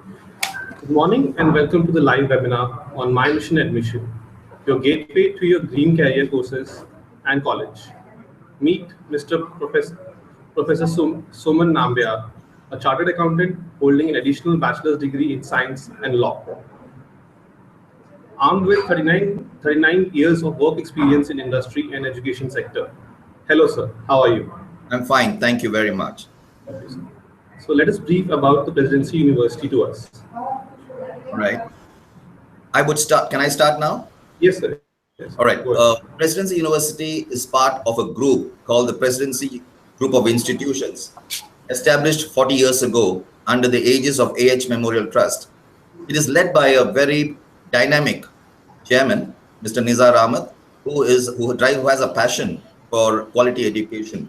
Good morning and welcome to the live webinar on My Mission Admission, your gateway to your dream career courses and college. Meet Professor Suman Nambiar, a chartered accountant holding an additional bachelor's degree in science and law. Armed with 39 years of work experience in industry and education sector. Hello, sir. How are you? I'm fine. Thank you very much. Okay, sir. So let us brief about the Presidency University to us. All right. I would start. Can I start now? Yes, sir. Yes. All right. Go ahead. Presidency University is part of a group called the Presidency Group of Institutions, established 40 years ago under the aegis of AH Memorial Trust. It is led by a very dynamic chairman, Mr. Nizar Ahmed, who has a passion for quality education.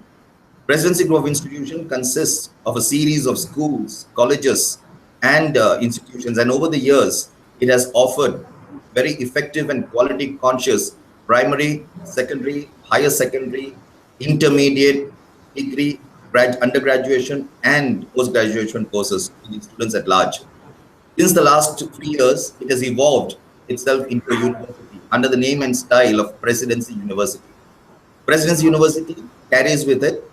Presidency Group of Institution consists of a series of schools, colleges, and institutions. And over the years, it has offered very effective and quality conscious primary, secondary, higher secondary, intermediate, degree, undergraduation, and post-graduation courses to the students at large. Since the last 3 years, it has evolved itself into a university under the name and style of Presidency University. Presidency University carries with it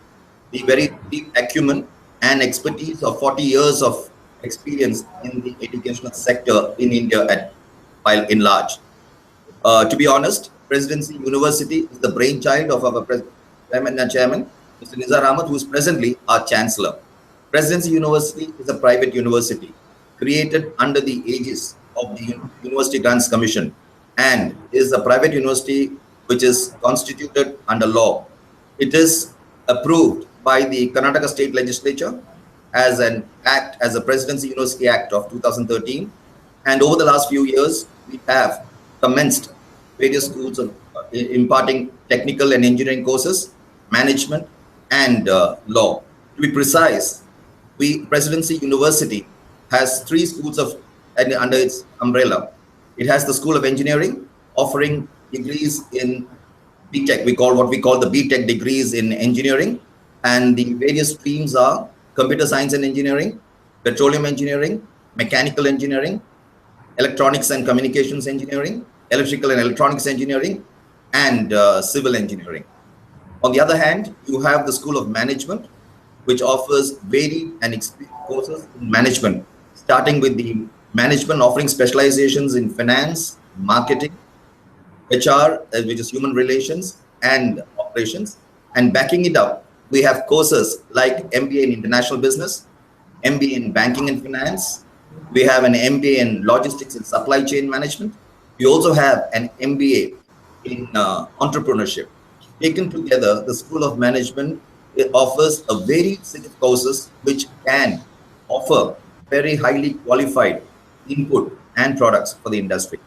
the very deep acumen and expertise of 40 years of experience in the educational sector in India while in large. To be honest, Presidency University is the brainchild of our chairman, Mr. Nizar Ahmed, who is presently our chancellor. Presidency University is a private university created under the aegis of the University Grants Commission and is a private university which is constituted under law. It is approved by the Karnataka State Legislature as an act, as a Presidency University Act of 2013. And over the last few years, we have commenced various schools of imparting technical and engineering courses, management, and law. To be precise, Presidency University has 3 schools under its umbrella. It has the School of Engineering, offering degrees in BTech. What we call the BTech degrees in engineering, and the various streams are computer science and engineering, petroleum engineering, mechanical engineering, electronics and communications engineering, electrical and electronics engineering, and civil engineering. On the other hand, you have the School of Management, which offers varied and experienced courses in management, starting with the management offering specializations in finance, marketing, HR, which is human relations and operations, and backing it up, we have courses like MBA in International Business, MBA in Banking and Finance. We have an MBA in Logistics and Supply Chain Management. We also have an MBA in Entrepreneurship. Taken together, the School of Management offers a varied set of courses which can offer very highly qualified input and products for the industry.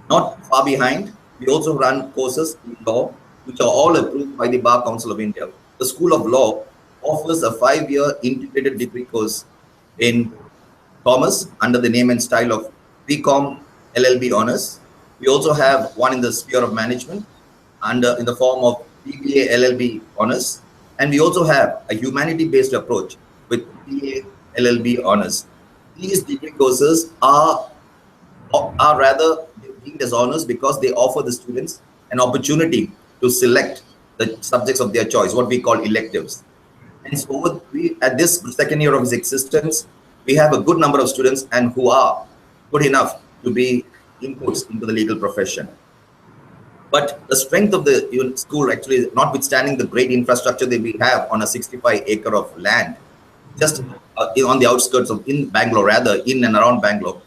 Not far behind, we also run courses in law, which are all approved by the Bar Council of India. The School of Law offers a 5-year integrated degree course in commerce under the name and style of BCom LLB Honors. We also have one in the sphere of management in the form of BBA LLB Honors. And we also have a humanity-based approach with BA LLB Honors. These degree courses are rather deemed as honors because they offer the students an opportunity to select the subjects of their choice, what we call electives. And so at this second year of its existence, we have a good number of students and who are good enough to be inputs into the legal profession. But the strength of the school, actually, notwithstanding the great infrastructure that we have on a 65-acre of land, just on the outskirts of in and around Bangalore,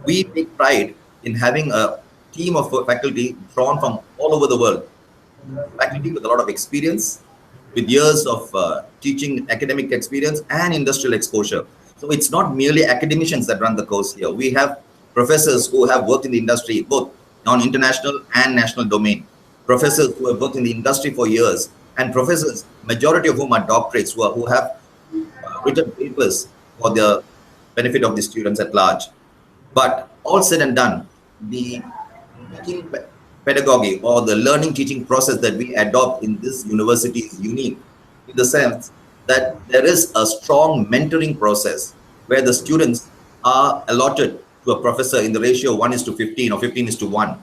we take pride in having a team of faculty drawn from all over the world. Faculty with a lot of experience, with years of teaching, academic experience, and industrial exposure. So it's not merely academicians that run the course here. We have professors who have worked in the industry, both on international and national domain. Professors who have worked in the industry for years, and professors, majority of whom are doctorates, who have written papers for the benefit of the students at large. But all said and done, the teaching pedagogy or the learning teaching process that we adopt in this university is unique in the sense that there is a strong mentoring process where the students are allotted to a professor in the ratio 1:15 or 15:1.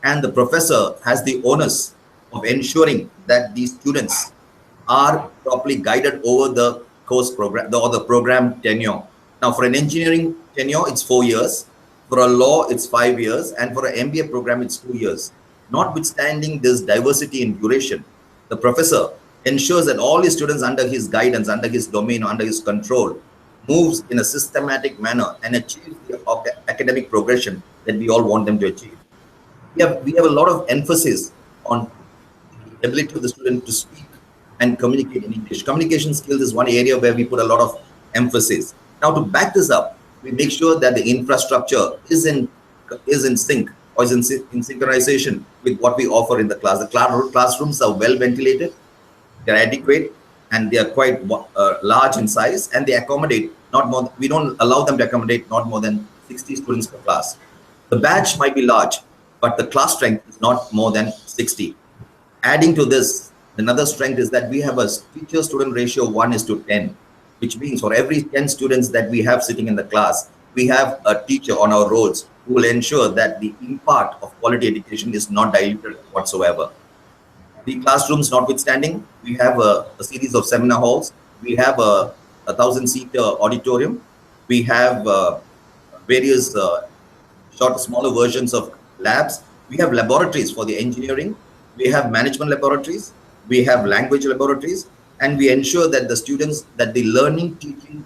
And the professor has the onus of ensuring that these students are properly guided over the course program or the program tenure. Now, for an engineering tenure, it's 4 years. For a law, it's 5 years. And for an MBA program, it's 2 years. Notwithstanding this diversity in duration, the professor ensures that all his students under his guidance, under his domain, under his control, moves in a systematic manner and achieves the academic progression that we all want them to achieve. We have a lot of emphasis on the ability of the student to speak and communicate in English. Communication skills is one area where we put a lot of emphasis. Now, to back this up, we make sure that the infrastructure is in sync or is in synchronization with what we offer in the class. The classrooms are well ventilated, they're adequate, and they are quite large in size, and they accommodate not more. We don't allow them to accommodate not more than 60 students per class. The batch might be large, but the class strength is not more than 60. Adding to this, another strength is that we have a teacher-student ratio 1:10, which means for every 10 students that we have sitting in the class, we have a teacher on our rolls who will ensure that the impact of quality education is not diluted whatsoever. The classrooms notwithstanding, we have a series of seminar halls. We have a 1,000-seat auditorium. We have various smaller versions of labs. We have laboratories for the engineering. We have management laboratories. We have language laboratories. And we ensure that the students, that the learning, teaching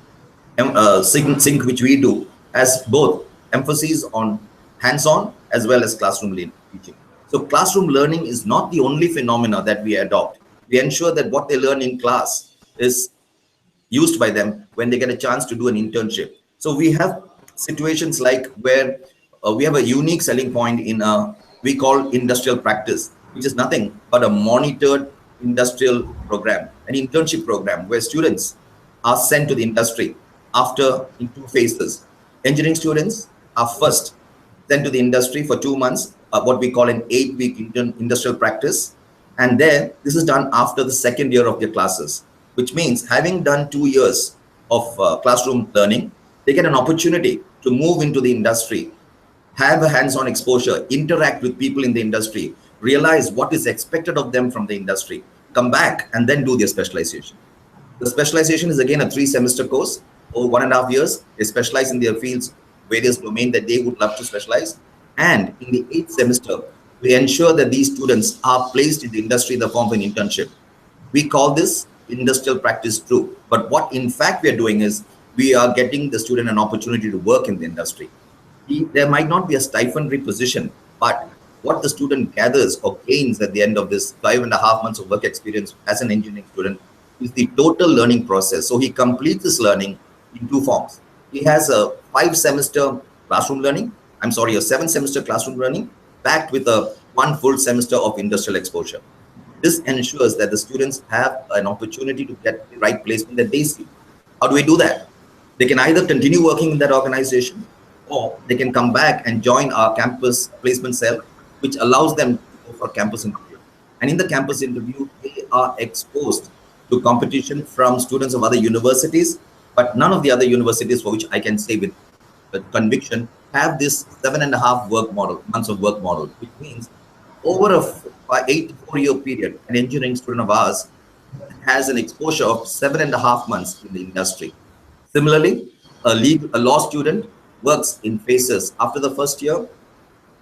sync which we do has both emphasis on hands-on as well as classroom teaching. So classroom learning is not the only phenomena that we adopt. We ensure that what they learn in class is used by them when they get a chance to do an internship. So we have situations like where we have a unique selling point in we call industrial practice, which is nothing but a monitored industrial program, an internship program where students are sent to the industry in 2 phases. Engineering students are first sent to the industry for 2 months, what we call an 8-week industrial practice. And then this is done after the second year of their classes, which means having done 2 years of classroom learning, they get an opportunity to move into the industry, have a hands-on exposure, interact with people in the industry, realize what is expected of them from the industry, come back and then do their specialization. The specialization is again a 3-semester course over 1.5 years. They specialize in their fields, various domains that they would love to specialize. And in the 8th semester, we ensure that these students are placed in the industry in the form of an internship. We call this industrial practice true. But what in fact we are doing is we are getting the student an opportunity to work in the industry. There might not be a stipendary position, but what the student gathers or gains at the end of this 5.5 months of work experience as an engineering student is the total learning process. So he completes this learning in 2 forms. He has a 5-semester classroom learning, a 7-semester classroom learning backed with a 1 full semester of industrial exposure. This ensures that the students have an opportunity to get the right placement that they see. How do we do that? They can either continue working in that organization or they can come back and join our campus placement cell, which allows them to go for campus interview. And in the campus interview, they are exposed to competition from students of other universities, but none of the other universities for which I can say with conviction have this 7.5 months of work model, which means over a 4-year period, an engineering student of ours has an exposure of 7.5 months in the industry. Similarly, a law student works in phases. After the first year,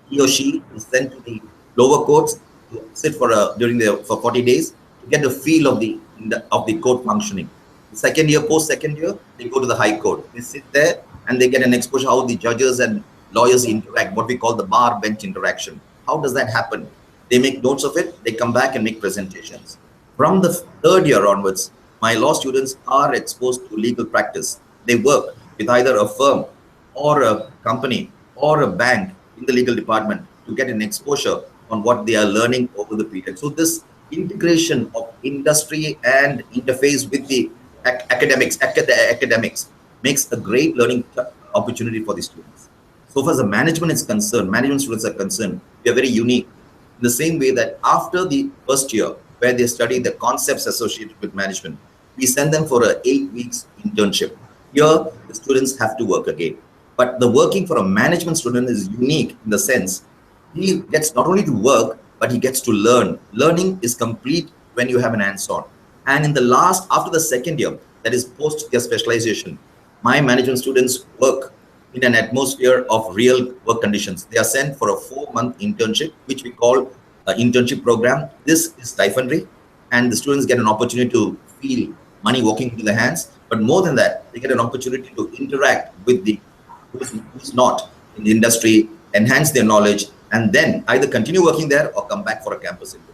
he or she is sent to the lower courts to sit for 40 days to get a feel of the court functioning. Post-second year, they go to the high court. They sit there and they get an exposure how the judges and lawyers interact, what we call the bar bench interaction. How does that happen? They make notes of it, they come back and make presentations. From the 3rd year onwards, my law students are exposed to legal practice. They work with either a firm or a company or a bank in the legal department to get an exposure on what they are learning over the period. So this integration of industry and interface with the academics makes a great learning opportunity for the students. So far as the management students are concerned, we are very unique in the same way that after the first year, where they study the concepts associated with management, we send them for an 8 weeks internship. Here, the students have to work again. But the working for a management student is unique in the sense he gets not only to work, but he gets to learn. Learning is complete when you have an hands-on. And in the last, after the second year, that is post their specialization, my management students work in an atmosphere of real work conditions. They are sent for a 4-month internship, which we call an internship program. This is stipendary, and the students get an opportunity to feel money walking into their hands. But more than that, they get an opportunity to interact with the who's not in the industry, enhance their knowledge, and then either continue working there or come back for a campus interview.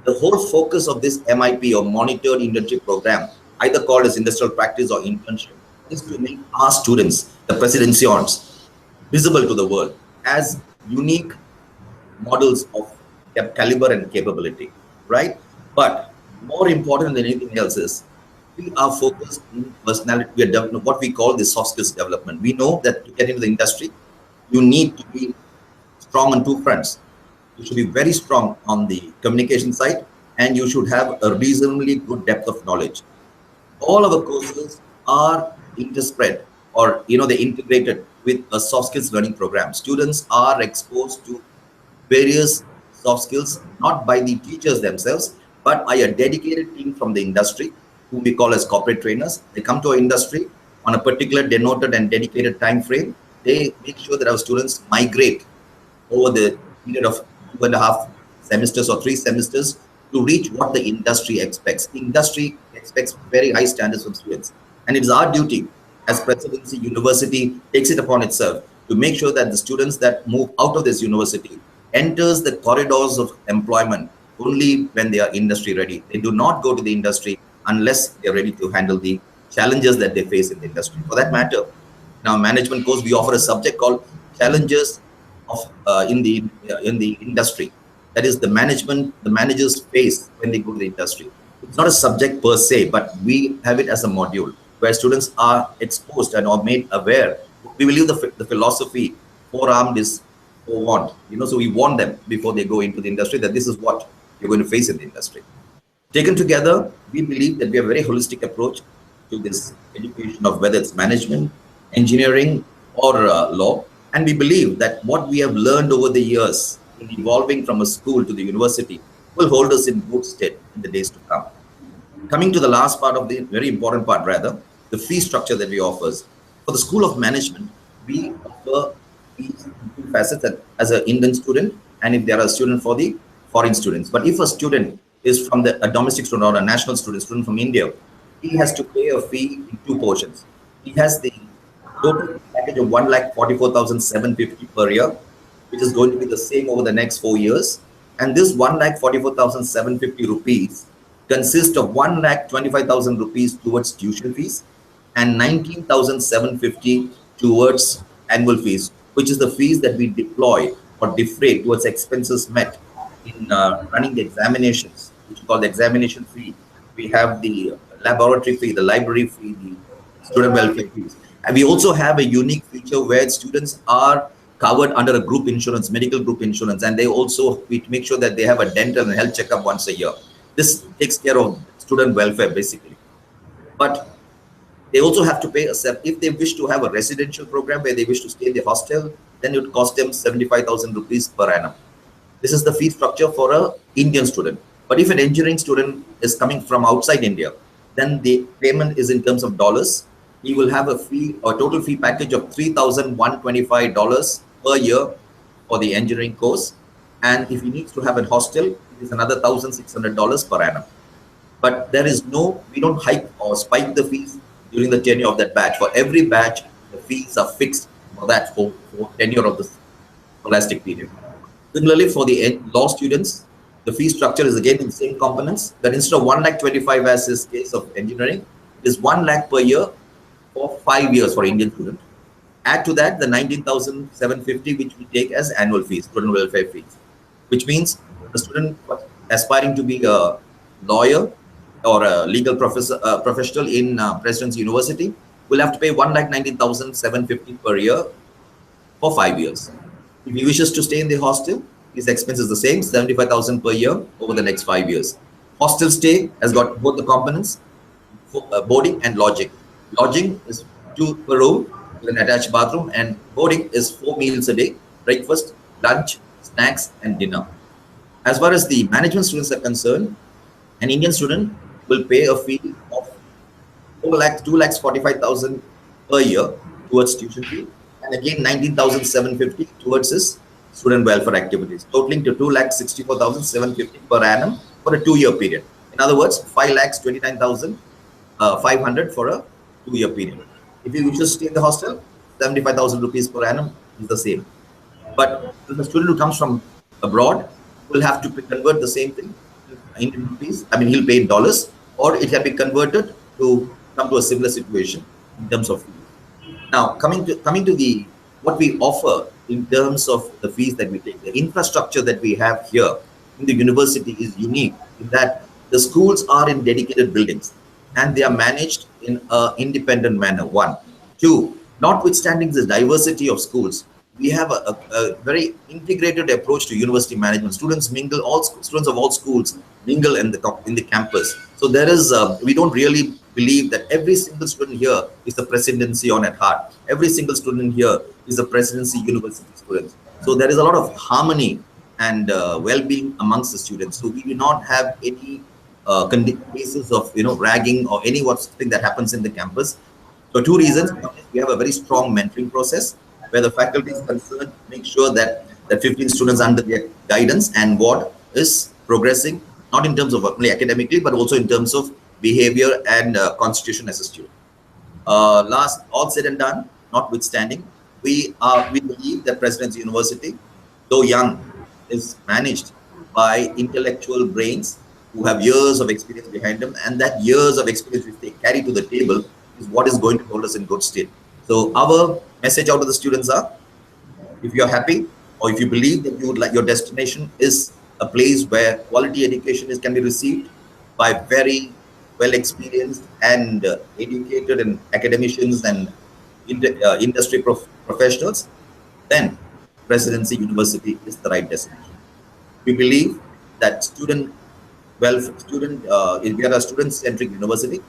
The whole focus of this MIP or monitored internship program, either called as industrial practice or internship, is to make our students, the presidencyons, visible to the world as unique models of caliber and capability, right? But more important than anything else is we are focused in personality. We are developing what we call the soft skills development. We know that to get into the industry, you need to be strong on two fronts. You should be very strong on the communication side, and you should have a reasonably good depth of knowledge. All our courses are interspread, or they're integrated with a soft skills learning program. Students are exposed to various soft skills, not by the teachers themselves, but by a dedicated team from the industry, who we call as corporate trainers. They come to our industry on a particular denoted and dedicated time frame. They make sure that our students migrate over the period of 2.5 semesters or 3 semesters to reach what the industry expects. The industry expects very high standards from students. And it is our duty as Presidency University takes it upon itself to make sure that the students that move out of this university enters the corridors of employment only when they are industry ready. They do not go to the industry unless they're ready to handle the challenges that they face in the industry. For that matter, in our management course, we offer a subject called Challenges of in the industry. That is the managers face when they go to the industry. It's not a subject per se, but we have it as a module where students are exposed and are made aware. We believe the philosophy forearmed is forewarned. So we warn them before they go into the industry that this is what you're going to face in the industry. Taken together, we believe that we have a very holistic approach to this education of whether it's management, engineering, or law. And we believe that what we have learned over the years in evolving from a school to the university will hold us in good stead in the days to come. Coming to the last part of the very important part, rather, the fee structure that we offer. For the School of Management, we offer fees in 2 facets as an Indian student, and if they are a student for the foreign students. But if a student is from a domestic student or a national student from India, he has to pay a fee in 2 portions. He has the total package of 1,44,750 per year, which is going to be the same over the next 4 years. And this 1,44,750 rupees consists of 1,25,000 rupees towards tuition fees and 19,750 towards annual fees, which is the fees that we deploy or defray towards expenses met in running the examinations, which we call the examination fee. We have the laboratory fee, the library fee, the student welfare fees. And we also have a unique feature where students are covered under a group insurance, medical group insurance, and we make sure that they have a dental and health checkup once a year. This takes care of student welfare basically. But they also have to pay if they wish to have a residential program where they wish to stay in the hostel, then it would cost them 75,000 rupees per annum. This is the fee structure for an Indian student. But if an engineering student is coming from outside India, then the payment is in terms of dollars. He will have a total fee package of $3,125 per year for the engineering course. And if he needs to have a hostel, it is another $1,600 per annum. But we don't hike or spike the fees during the tenure of that batch. For every batch, the fees are fixed for tenure of the scholastic period. Similarly, for the law students, the fee structure is again in the same components, but instead of 1,25,000 as is case of engineering, it is 1,00,000 per year for 5 years for Indian student. Add to that the 19,750, which we take as annual fees, student welfare fees, which means the student aspiring to be a lawyer or a legal professional in Presidency University will have to pay 1,19,750 per year for 5 years. If he wishes to stay in the hostel, his expense is the same, 75,000 per year over the next 5 years. Hostel stay has got both the components, boarding and lodging. Lodging is 2 per room, with an attached bathroom, and boarding is 4 meals a day: breakfast, lunch, snacks, and dinner. As far as the management students are concerned, an Indian student will pay a fee of 2,45,000 per year towards tuition fee, and again 19,750 towards his student welfare activities, totaling to 2,64,750 per annum for a 2-year period. In other words, 5,29,500 for a 2-year period. If you wish to stay in the hostel, 75,000 rupees per annum is the same. But the student who comes from abroad will have to convert the same thing in rupees. I mean, he'll pay in dollars, or it can be converted to come to a similar situation in terms of fees. Now, coming to the what we offer in terms of the fees that we take, the infrastructure that we have here in the university is unique in that the schools are in dedicated buildings and they are managed in an independent manner. 1, 2. Notwithstanding the diversity of schools, we have a very integrated approach to university management. Students mingle, students of all schools mingle in the campus. So there is, we don't really believe that every single student here is the presidency on at heart. Every single student here is a presidency university student. So there is a lot of harmony and well-being amongst the students. So we do not have any cases of ragging or any thing that happens in the campus. So 2 reasons. One is we have a very strong mentoring process where the faculty is concerned, make sure that the 15 students under their guidance and what is progressing, not in terms of only academically, but also in terms of behavior and constitution as a student. Last, all said and done, notwithstanding, we believe that Presidency University, though young, is managed by intellectual brains who have years of experience behind them, and that years of experience which they carry to the table is what is going to hold us in good state. So our message out to the students are, if you're happy or if you believe that you would like your destination is a place where quality education can be received by very well experienced and educated and academicians and industry professionals, then Presidency University is the right destination. We believe that we are a student-centric university.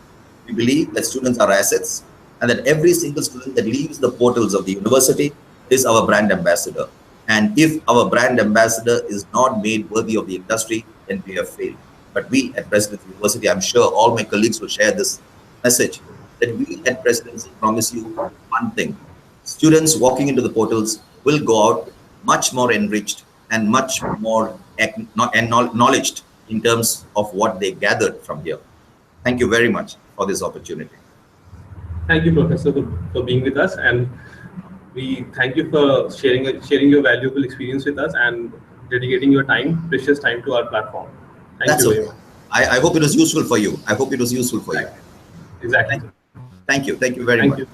We believe that students are assets, and that every single student that leaves the portals of the university is our brand ambassador. And if our brand ambassador is not made worthy of the industry, then we have failed. But we at Presidency University, I'm sure all my colleagues will share this message, that we at Presidency promise you one thing: students walking into the portals will go out much more enriched and much more acknowledged in terms of what they gathered from here. Thank you very much for this opportunity. Thank you, Professor, for being with us, and we thank you for sharing your valuable experience with us and dedicating your precious time to our platform. Thank you very much. I hope it was useful for you. I hope it was useful for you. Exactly. Thank you. Thank you very much. You.